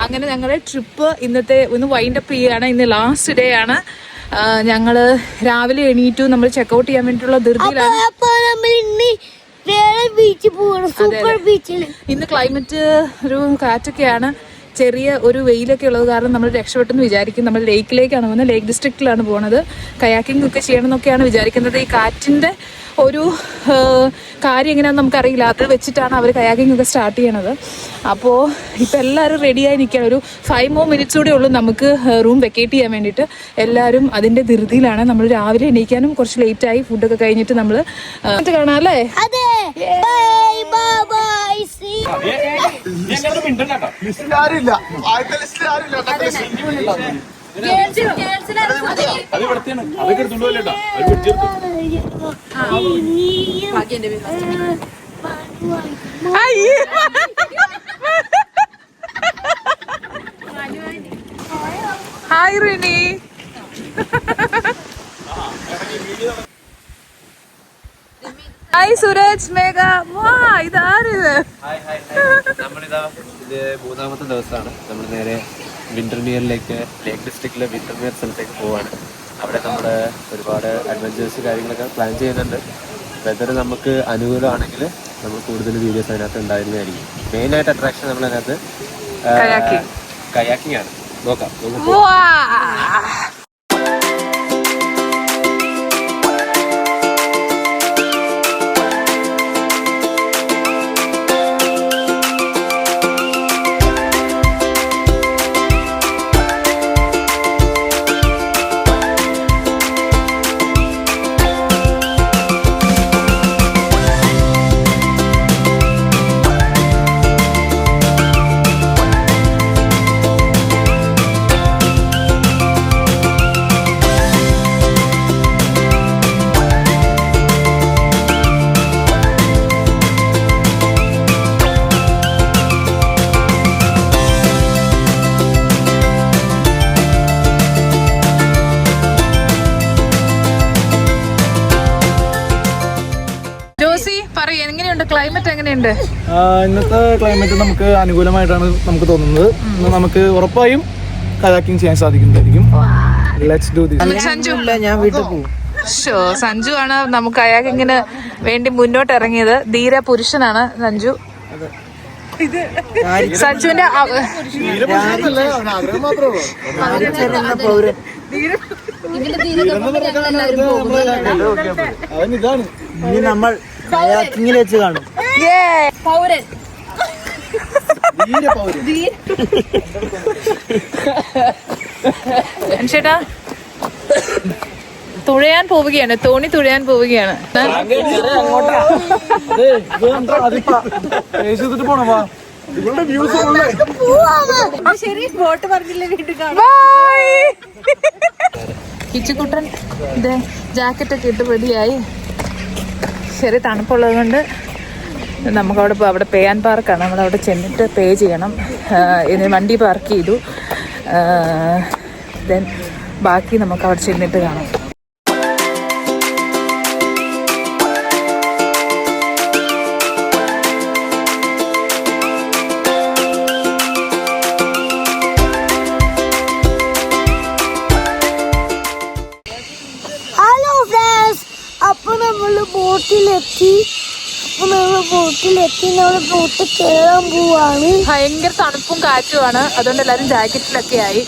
അങ്ങനെ ഞങ്ങളുടെ ട്രിപ്പ് ഇന്നത്തെ ഒന്ന് വൈൻഡ് അപ്പ് ചെയ്യാണ്. ഇന്ന് ലാസ്റ്റ് ഡേ ആണ്. ഞങ്ങള് രാവിലെ എണീറ്റു. നമ്മൾ ചെക്കൗട്ട് ചെയ്യാൻ വേണ്ടിയിട്ടുള്ള ധൃതിയിലാണ്. ഇന്ന് ക്ലൈമറ്റ് ഒരു കാറ്റൊക്കെയാണ്, ചെറിയ ഒരു വെയിലൊക്കെ ഉള്ളത് കാരണം നമ്മൾ രക്ഷപ്പെട്ടെന്ന് വിചാരിക്കും. നമ്മൾ ലേക്കിലേക്കാണ് പോകുന്നത്, ലേക്ക് ഡിസ്ട്രിക്റ്റിലാണ് പോകുന്നത്. കയാക്കിംഗ് ഒക്കെ ചെയ്യണം എന്നൊക്കെയാണ് വിചാരിക്കുന്നത്. ഈ കാറ്റിൻ്റെ ഒരു കാര്യം എങ്ങനെയാണെന്ന് നമുക്കറിയില്ല. അത് വെച്ചിട്ടാണ് അവർ കയാക്കിംഗ് ഒക്കെ സ്റ്റാർട്ട് ചെയ്യണത്. അപ്പോൾ ഇപ്പം എല്ലാവരും റെഡിയായി നിൽക്കുകയാണ്. ഒരു 5 more minutes കൂടെ ഉള്ളൂ നമുക്ക് റൂം വെക്കേറ്റ് ചെയ്യാൻ വേണ്ടിയിട്ട്. എല്ലാവരും അതിൻ്റെ ധൃതിയിലാണ്. നമ്മൾ രാവിലെ എണീക്കാനും കുറച്ച് ലേറ്റായി. ഫുഡൊക്കെ കഴിഞ്ഞിട്ട് നമ്മൾ കാണാം അല്ലേ? ഹായ് റിനി. ഹായ് സുരജ്, മേഘ. വാ, ഇതാരിത്? നമ്മളിതാ ഇത് 3ാമത്തെ ദിവസമാണ്. നമ്മൾ നേരെ വിന്റർമിയറിലേക്ക്, ലേക്ക് ഡിസ്ട്രിക്റ്റിലെ വിന്റർമിയർ സ്ഥലത്തേക്ക് പോവാണ്. അവിടെ നമ്മൾ ഒരുപാട് അഡ്വഞ്ചേഴ്സ് കാര്യങ്ങളൊക്കെ പ്ലാൻ ചെയ്യുന്നുണ്ട്. വെതർ നമുക്ക് അനുകൂലമാണെങ്കിൽ നമ്മൾ കൂടുതൽ വീഡിയോസ് അതിനകത്ത് ഉണ്ടായിരുന്നതായിരിക്കും. മെയിനായിട്ട് അട്രാക്ഷൻ നമ്മളതിനകത്ത് കയാക്കിംഗ് ആണ്. നോക്കാം. എങ്ങനെയുണ്ട് ക്ലൈമറ്റ്? എങ്ങനെയുണ്ട് ഇന്നത്തെ ക്ലൈമറ്റ്? നമുക്ക് അനുകൂലമായിട്ടാണ് നമുക്ക് തോന്നുന്നത്. ഇന്ന് നമുക്ക് ഉറപ്പായും കയാക്കിംഗ് ചെയ്യാൻ സാധിക്കുന്നതായിരിക്കും. Let's do this. സഞ്ജു, ഞാൻ വീട്ടിൽ പോകും. സഞ്ജു ആണ് നമുക്ക് കയാക്കിങ്ങിന് വേണ്ടി മുന്നോട്ട് ഇറങ്ങിയത്. ധീര പുരുഷനാണ് സഞ്ജു. സഞ്ജുവിന്റെ ഇനി നമ്മൾ കയാക്കിങ്ങിൽ വെച്ച് കാണും. ചേട്ടാ തുഴയാൻ പോവുകയാണ്, തോണി തുഴയാൻ പോവുകയാണ്. കിച്ചുകുട്ടൻ ഇതേ ജാക്കറ്റൊക്കെ ഇട്ട് റെഡിയായി. ചെറിയ തണുപ്പുള്ളത് കൊണ്ട് നമുക്കവിടെ അവിടെ പേ ആൻഡ് പാർക്കാണ്. നമ്മളവിടെ ചെന്നിട്ട് പേ ചെയ്യണം. ഇതിന് വണ്ടി പാർക്ക് ചെയ്തു. ദെൻ ബാക്കി നമുക്ക് അവിടെ ചെന്നിട്ട് കാണാം. അപ്പൊ നമ്മള് ബോട്ടിലെത്തി. നമ്മള് ബോട്ട് കയറാൻ പോവാണ്. ഭയങ്കര തണുപ്പും കാറ്റുമാണ്, അതുകൊണ്ട് എല്ലാരും ജാക്കറ്റിലൊക്കെ ആയി.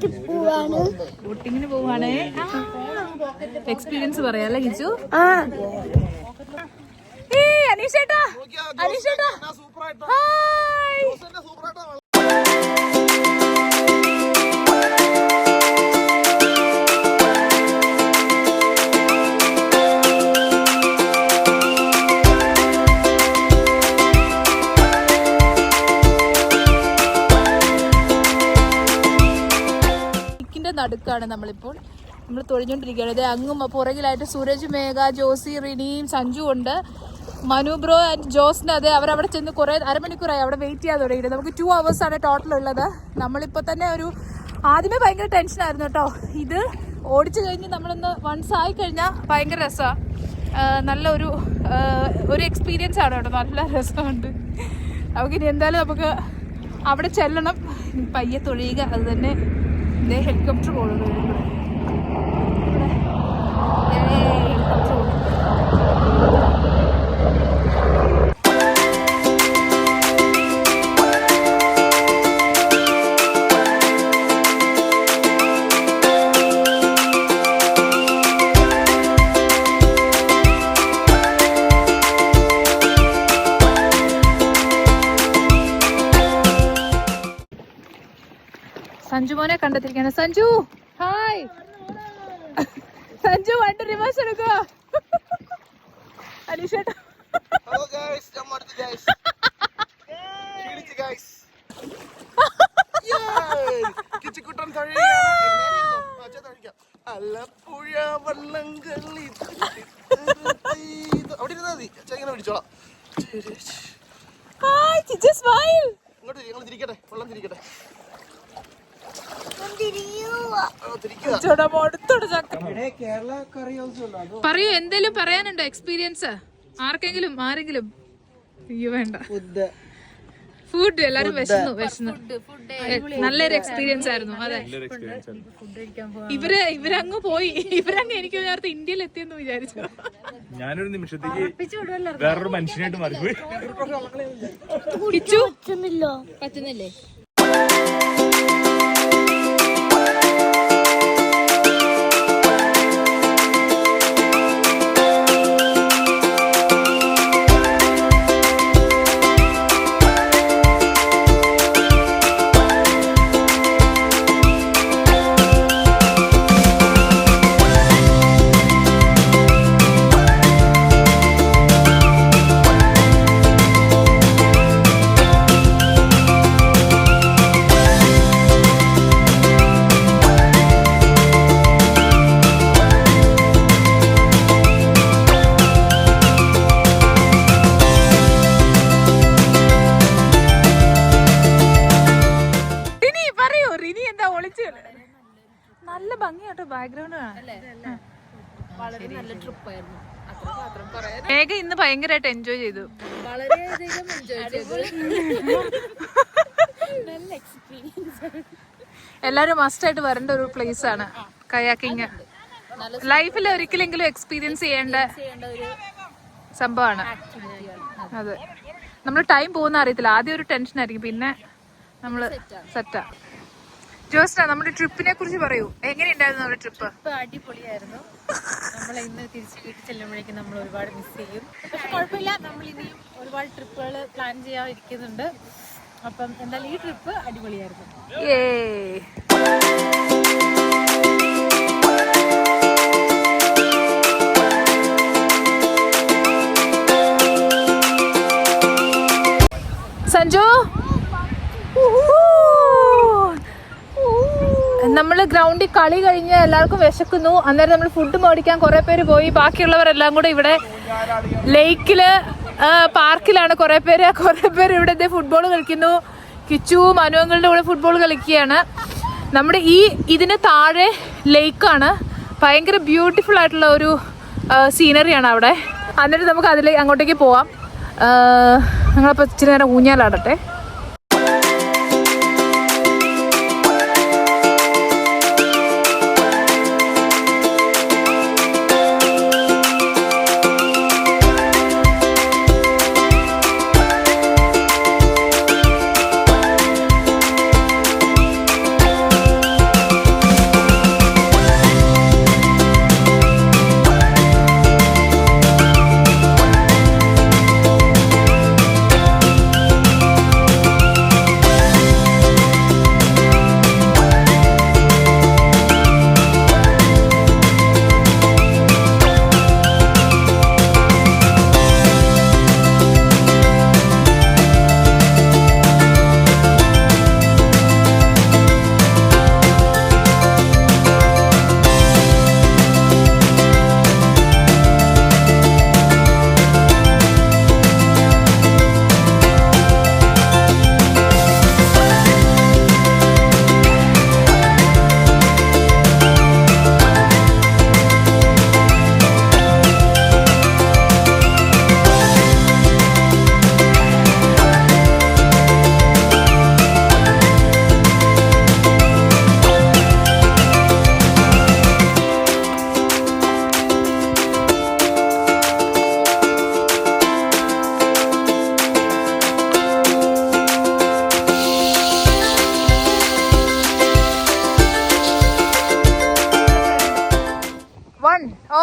ബോട്ടിൽ പോവാണ്. ബോട്ടിങ്ങിന് പോവാണേ. എക്സ്പീരിയൻസ് പറയാല്ലേ കിച്ചു? ആ അനീഷേട്ടാ, അനീഷേട്ടാ ഹായ്. നടുക്കാണ് നമ്മളിപ്പോൾ. നമ്മൾ തൊഴിഞ്ഞോണ്ടിരിക്കുകയാണ്. ഇത് അങ്ങും പുറകിലായിട്ട് സൂരജ്, മേഘ, ജോസി, റിനിയും സഞ്ജു ഉണ്ട്. മനു ബ്രോ ആൻഡ് ജോസിന് അതെ അവരവിടെ ചെന്ന് കുറേ അരമണിക്കൂറായി അവിടെ വെയിറ്റ് ചെയ്യാൻ തുടങ്ങിയിട്ട്. നമുക്ക് 2 hours ആണ് ടോട്ടൽ ഉള്ളത്. നമ്മളിപ്പോൾ തന്നെ ആദ്യമേ ഭയങ്കര ടെൻഷനായിരുന്നു കേട്ടോ. ഇത് ഓടിച്ചു കഴിഞ്ഞ് നമ്മളൊന്ന് വൺസ് ആയി കഴിഞ്ഞാൽ ഭയങ്കര രസമാണ്. നല്ല ഒരു എക്സ്പീരിയൻസ് ആണ് കേട്ടോ. നല്ല രസമുണ്ട്. നമുക്കിനി എന്തായാലും നമുക്ക് അവിടെ ചെല്ലണം. പയ്യെ തൊഴിയുക. അത് തന്നെ ഹെലികോപ്റ്റർ പോകുന്നത്. സഞ്ജു മോനെ കണ്ടെത്തിരിക്കുകയാണ്. സഞ്ജു ഹായ്. സഞ്ജു വണ്ടി റിവേഴ്സ് എടുക്കുക. അനീഷേട്ടാ പറയൂ, എന്തേലും പറയാനുണ്ടോ? എക്സ്പീരിയൻസ് ആർക്കെങ്കിലും ആരെങ്കിലും? അയ്യോ വേണ്ട. ഫുഡ് എല്ലാരും വിശന്നു. നല്ലൊരു എക്സ്പീരിയൻസ് ആയിരുന്നു. അതെ, ഇവരങ്ങ് പോയി. ഇവരങ്ങ് എനിക്ക് നേരത്തെ ഇന്ത്യയിൽ എത്തിയെന്ന് വിചാരിച്ചു. ഞാനൊരു നിമിഷത്തേക്ക് വേറൊരു മനുഷ്യനായിട്ട് മാറിപ്പോയി. പറ്റുന്നില്ലേ? നല്ല ഭംഗിയാട്ടോ ബാക്ക്ഗ്രൗണ്ട്. വളരെ നല്ല ട്രിപ്പ് ആയിരുന്നു. മേഘ ഇന്ന് ഭയങ്കരമായിട്ട് എൻജോയ് ചെയ്തു. വളരെയധികം എൻജോയ് ചെയ്തു. നല്ല എക്സ്പീരിയൻസ്. എല്ലാരും മസ്റ്റ് ആയിട്ട് വരേണ്ട ഒരു പ്ലേസ് ആണ് കയാക്കിങ്. ലൈഫിൽ ഒരിക്കലെങ്കിലും എക്സ്പീരിയൻസ് ചെയ്യേണ്ട ഒരു സംഭവമാണ്. അതെ, നമ്മൾ ടൈം പോകുന്ന അറിയത്തില്ല. ആദ്യം ഒരു ടെൻഷൻ ആയിരിക്കും, പിന്നെ നമ്മള് സെറ്റാ. ജോസ്ന, നമ്മുടെ ട്രിപ്പിനെ കുറിച്ച് പറയൂ. എങ്ങനെയുണ്ടായിരുന്നു നമ്മുടെ ട്രിപ്പ്? അടിപൊളിയായിരുന്നു. നമ്മൾ ഇന്ന് തിരിച്ച് വീട്ടിൽ ചെല്ലുമ്പോഴേക്കും നമ്മൾ ഒരുപാട് മിസ് ചെയ്യും. പക്ഷെ കുഴപ്പമില്ല, നമ്മൾ ഇനിയും ഒരുപാട് ട്രിപ്പുകൾ പ്ലാൻ ചെയ്യാതിരിക്കുന്നുണ്ട്. അപ്പം എന്തായാലും ഈ ട്രിപ്പ് അടിപൊളിയായിരുന്നു. സഞ്ജു, നമ്മള് ഗ്രൗണ്ടിൽ കളി കഴിഞ്ഞ് എല്ലാവർക്കും വിശക്കുന്നു. അന്നേരം നമ്മൾ ഫുഡ് മേടിക്കാൻ കുറെ പേര് പോയി. ബാക്കിയുള്ളവരെല്ലാം കൂടെ ഇവിടെ ലേക്കില് പാർക്കിലാണ് കുറെ പേര് ഇവിടെ ഫുട്ബോൾ കളിക്കുന്നു. കിച്ചു മനുവങ്ങളുടെ കൂടെ ഫുട്ബോൾ കളിക്കുകയാണ്. നമ്മുടെ ഇതിന് താഴെ ലേക്കാണ്. ഭയങ്കര ബ്യൂട്ടിഫുൾ ആയിട്ടുള്ള ഒരു സീനറിയാണ് അവിടെ. എന്നിട്ട് നമുക്ക് അങ്ങോട്ടേക്ക് പോവാം. ഞങ്ങളപ്പോൾ ഇച്ചിരി നേരം ഊഞ്ഞാലാടട്ടെ.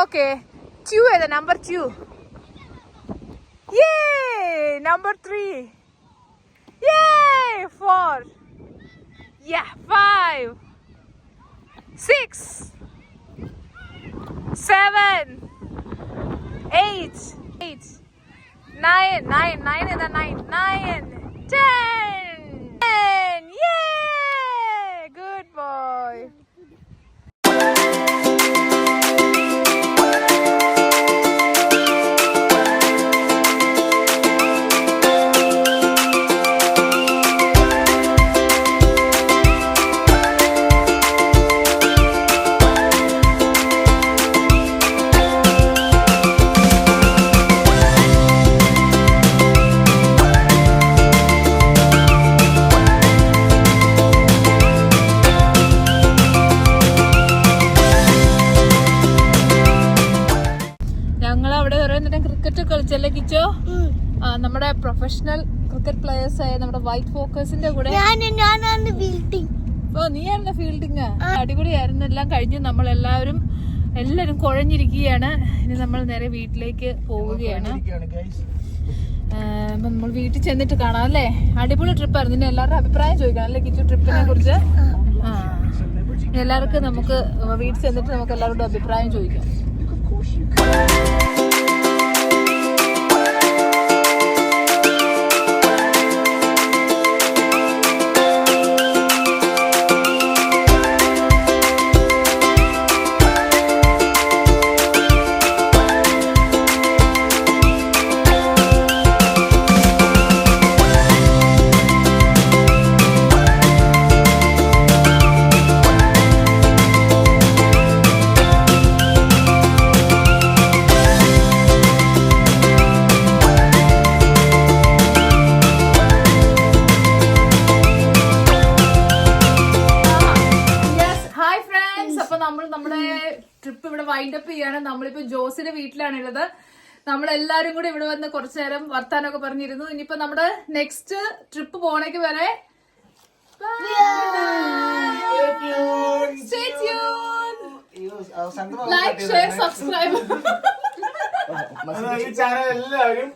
Okay. 2 is the number 2. Yay! Number 3. Yay! 4. Yeah, 5. 6. 7. 8. 8. 9. 9. 9 is the 9. 9. 10. 10. Yay! Good boy. ഞങ്ങൾ അവിടെ കുറെ നേരം ക്രിക്കറ്റ് കളിച്ചല്ലേ കിച്ചോ? നമ്മുടെ പ്രൊഫഷണൽ ക്രിക്കറ്റ് പ്ലേയേഴ്സ് ആയ നമ്മുടെ വൈറ്റ് ഫോക്കസിന്റെ കൂടെ ഞാനാണ് ഫീൽഡിങ്. ഓ നീയായിരുന്നു ഫീൽഡിങ്. അടിപൊളിയായിരുന്നു. എല്ലാം കഴിഞ്ഞ് നമ്മൾ എല്ലാവരും കുഴഞ്ഞിരിക്കുകയാണ്. ഇനി നമ്മൾ നേരെ വീട്ടിലേക്ക് പോവുകയാണ്. നമ്മൾ വീട്ടിൽ ചെന്നിട്ട് കാണാം അല്ലേ. അടിപൊളി ട്രിപ്പായിരുന്നു. ഇനി എല്ലാവരുടെ അഭിപ്രായം ചോദിക്കണം അല്ലേ കിച്ചു ട്രിപ്പിനെ കുറിച്ച്? എല്ലാവർക്കും നമുക്ക് വീട്ടിൽ ചെന്നിട്ട് നമുക്ക് എല്ലാവരുടെ അഭിപ്രായം ചോദിക്കാം. നമ്മുടെ ട്രിപ്പ് ഇവിടെ വൈൻഡ് അപ്പ് ചെയ്യാണ്. നമ്മളിപ്പോ ജോസിന്റെ വീട്ടിലാണുള്ളത്. നമ്മളെല്ലാരും കൂടി ഇവിടെ വന്ന് കുറച്ചു നേരം വർത്താനൊക്കെ പറഞ്ഞിരുന്നു. ഇനിയിപ്പോ നമ്മുടെ നെക്സ്റ്റ് ട്രിപ്പ് പോണേക്ക് വരെ ലൈക്ക് ഷെയർ സബ്സ്ക്രൈബ് ചാനൽ എല്ലാവരും